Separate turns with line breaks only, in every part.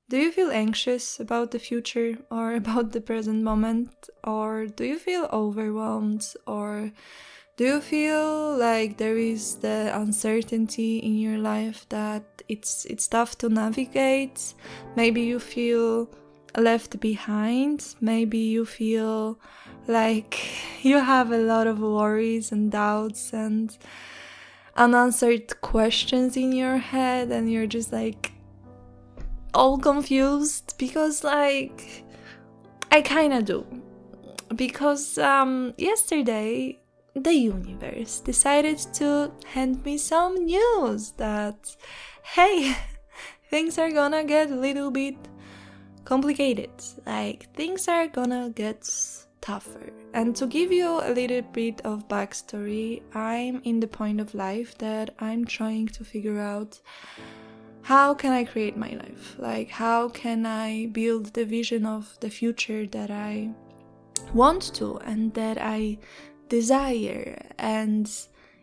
Do you feel anxious about the future or about the present moment? Or do you feel overwhelmed? Or do you feel like there is the uncertainty in your life that it's tough to navigate? Maybe you feel left behind. Maybe you feel like you have a lot of worries and doubts and unanswered questions in your head, and you're just like all confused because like I kind of do. Because yesterday the universe decided to hand me some news that, hey, things are gonna get a little bit complicated. Like, things are gonna get tougher. And to give you a little bit of backstory, I'm in the point of life that I'm trying to figure out how can I create my life? Like, how can I build the vision of the future that I want to and that I desire? And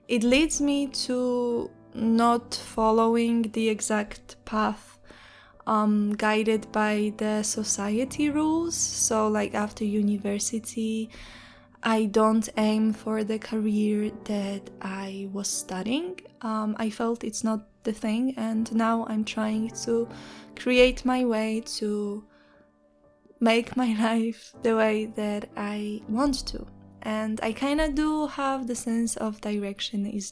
it leads me to not following the exact path guided by the society rules. So like after university, I don't aim for the career that I was studying. I felt it's not the thing, and now I'm trying to create my way to make my life the way that I want to. And I kind of do have the sense of direction. It's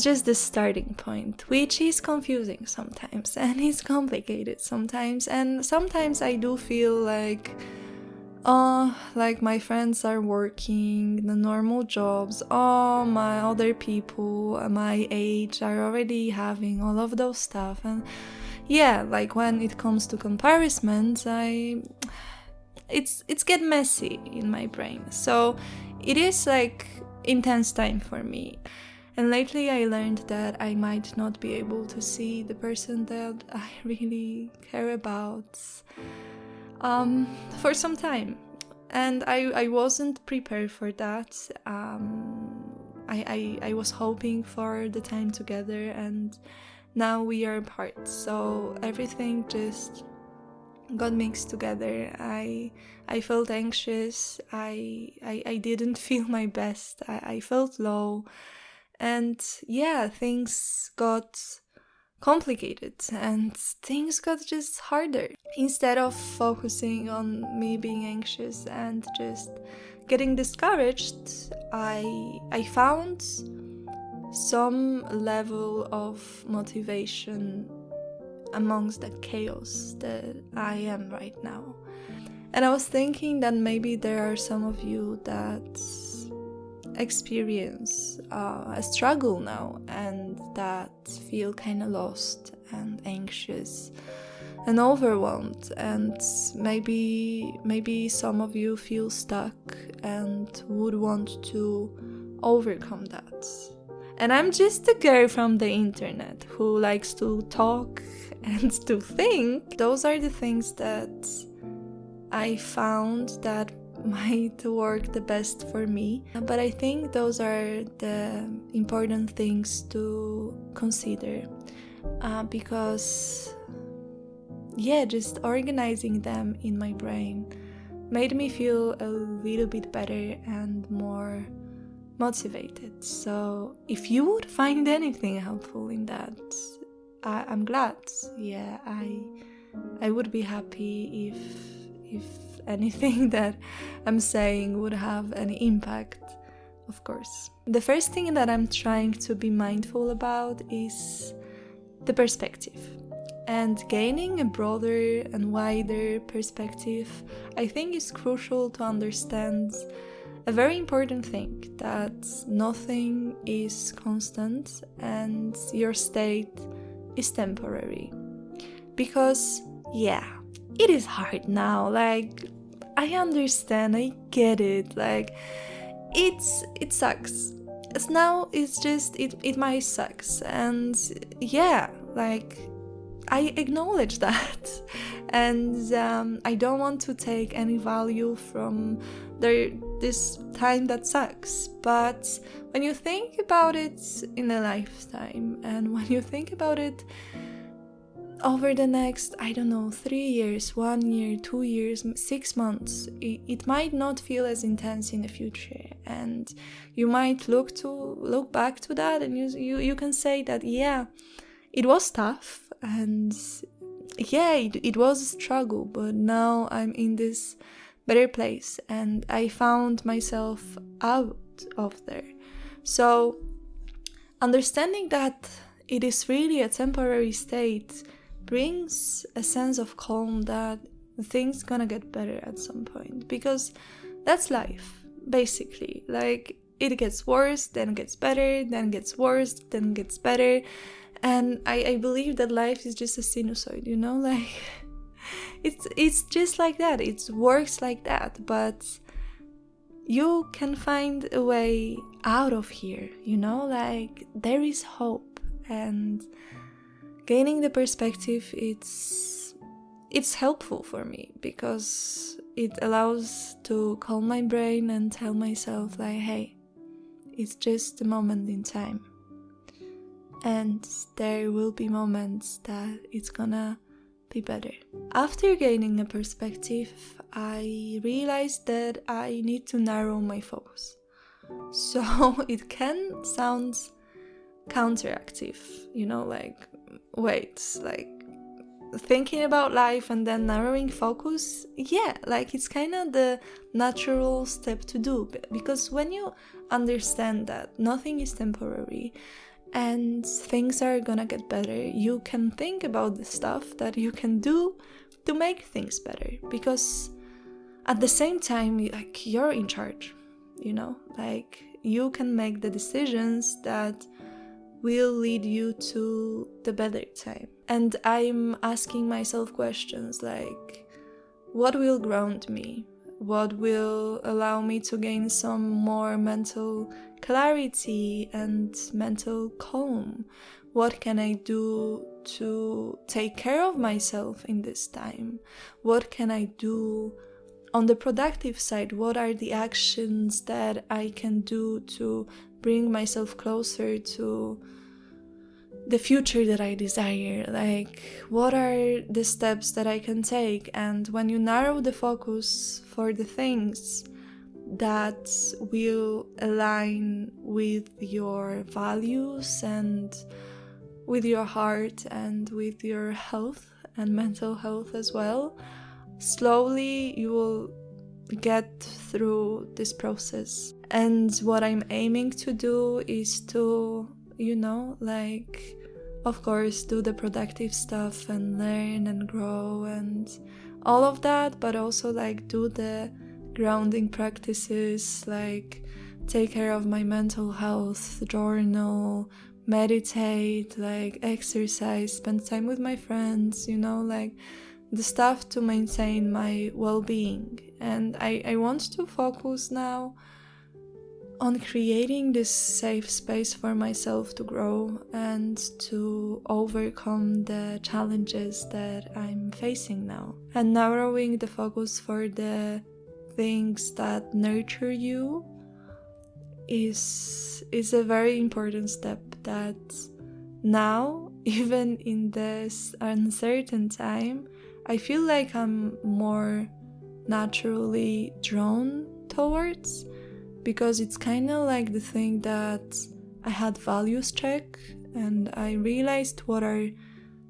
just the starting point, which is confusing sometimes and it's complicated sometimes. And sometimes I do feel like, like my friends are working the normal jobs. Oh, my other people my age are already having all of those stuff. And yeah, like when it comes to comparisons, it's get messy in my brain. So it is like intense time for me. And lately I learned that I might not be able to see the person that I really care about for some time. And I wasn't prepared for that. I was hoping for the time together, and now we are apart. So everything just got mixed together. I felt anxious. I didn't feel my best. I felt low. And yeah, things got complicated and things got just harder. Instead of focusing on me being anxious and just getting discouraged, I found some level of motivation amongst the chaos that I am right now. And I was thinking that maybe there are some of you that experience a struggle now and that feel kind of lost and anxious and overwhelmed, and maybe some of you feel stuck and would want to overcome that. And I'm just a girl from the internet who likes to talk and to think. Those are the things that I found that might work the best for me. But I think those are the important things to consider, because yeah, just organizing them in my brain made me feel a little bit better and more motivated. So if you would find anything helpful in that, I'm glad. Yeah, I would be happy if anything that I'm saying would have any impact, of course. The first thing that I'm trying to be mindful about is the perspective. And gaining a broader and wider perspective, I think, is crucial to understand a very important thing, that nothing is constant and your state is temporary. Because, yeah, it is hard now. Like, I understand, I get it. Like, it sucks. It might sucks. And yeah, like, I acknowledge that. And I don't want to take any value from this time that sucks. But when you think about it in a lifetime, and when you think about it over the next, I don't know, 3 years, 1 year, 2 years, 6 months, it might not feel as intense in the future, and you might look back to that, and you can say that, yeah, it was tough, and yeah, it was a struggle, but now I'm in this better place, and I found myself out of there. So understanding that it is really a temporary state brings a sense of calm that things gonna get better at some point, because that's life, basically. Like, it gets worse, then gets better, then gets worse, then gets better, and I believe that life is just a sinusoid, you know, like it's just like that, it works like that, but you can find a way out of here, you know, like there is hope. And gaining the perspective, it's helpful for me, because it allows to calm my brain and tell myself like, hey, it's just a moment in time, and there will be moments that it's gonna be better. After gaining a perspective, I realized that I need to narrow my focus. So it can sound counteractive, you know, like, wait, like thinking about life and then narrowing focus, yeah, like it's kind of the natural step to do, because when you understand that nothing is temporary and things are gonna get better, you can think about the stuff that you can do to make things better, because at the same time, like, you're in charge, you know, like you can make the decisions that will lead you to the better time. And I'm asking myself questions like, what will ground me? What will allow me to gain some more mental clarity and mental calm? What can I do to take care of myself in this time? What can I do on the productive side? What are the actions that I can do to bring myself closer to the future that I desire? Like, what are the steps that I can take? And when you narrow the focus for the things that will align with your values and with your heart and with your health and mental health as well, slowly you will get through this process. And what I'm aiming to do is to, you know, like, of course, do the productive stuff and learn and grow and all of that, but also like do the grounding practices, like take care of my mental health, journal, meditate, like exercise, spend time with my friends, you know, like the stuff to maintain my well-being. And I want to focus now on creating this safe space for myself to grow and to overcome the challenges that I'm facing now. And narrowing the focus for the things that nurture you is a very important step that now, even in this uncertain time, I feel like I'm more naturally drawn towards, because it's kind of like the thing that I had values check and I realized what are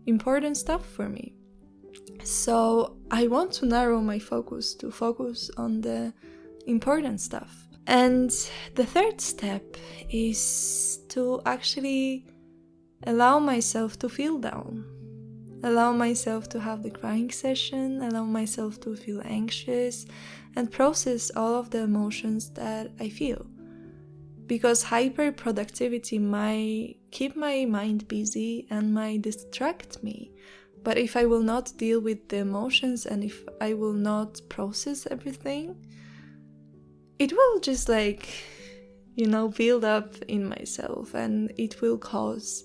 important stuff for me. So I want to narrow my focus to focus on the important stuff. And the third step is to actually allow myself to feel down. Allow myself to have the crying session, allow myself to feel anxious, and process all of the emotions that I feel. Because hyper-productivity might keep my mind busy and might distract me. But if I will not deal with the emotions and if I will not process everything, it will just build up in myself, and it will cause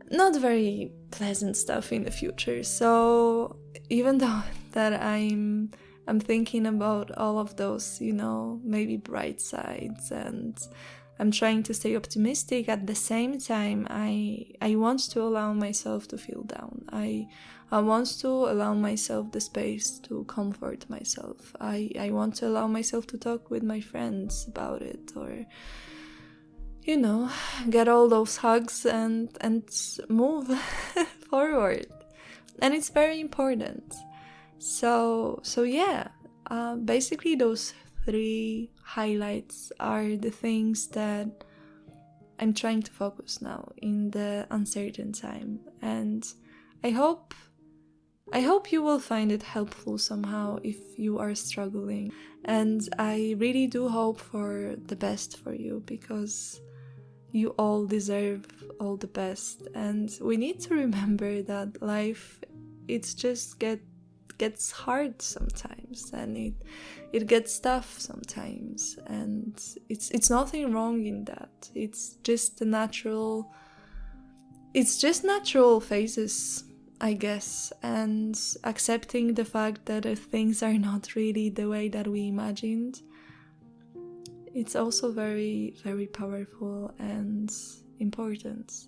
not very pleasant stuff in the future. So even though that I'm thinking about all of those, maybe bright sides, and I'm trying to stay optimistic. At the same time, I want to allow myself to feel down. I want to allow myself the space to comfort myself. I want to allow myself to talk with my friends about it, or get all those hugs and move forward. And it's very important. So yeah, basically those 3 highlights are the things that I'm trying to focus now in the uncertain time. And I hope you will find it helpful somehow if you are struggling. And I really do hope for the best for you, because you all deserve all the best. And we need to remember that life, it's just gets hard sometimes, and it gets tough sometimes, and it's nothing wrong in that. It's just natural phases, I guess. And accepting the fact that things are not really the way that we imagined, it's also very, very powerful and important.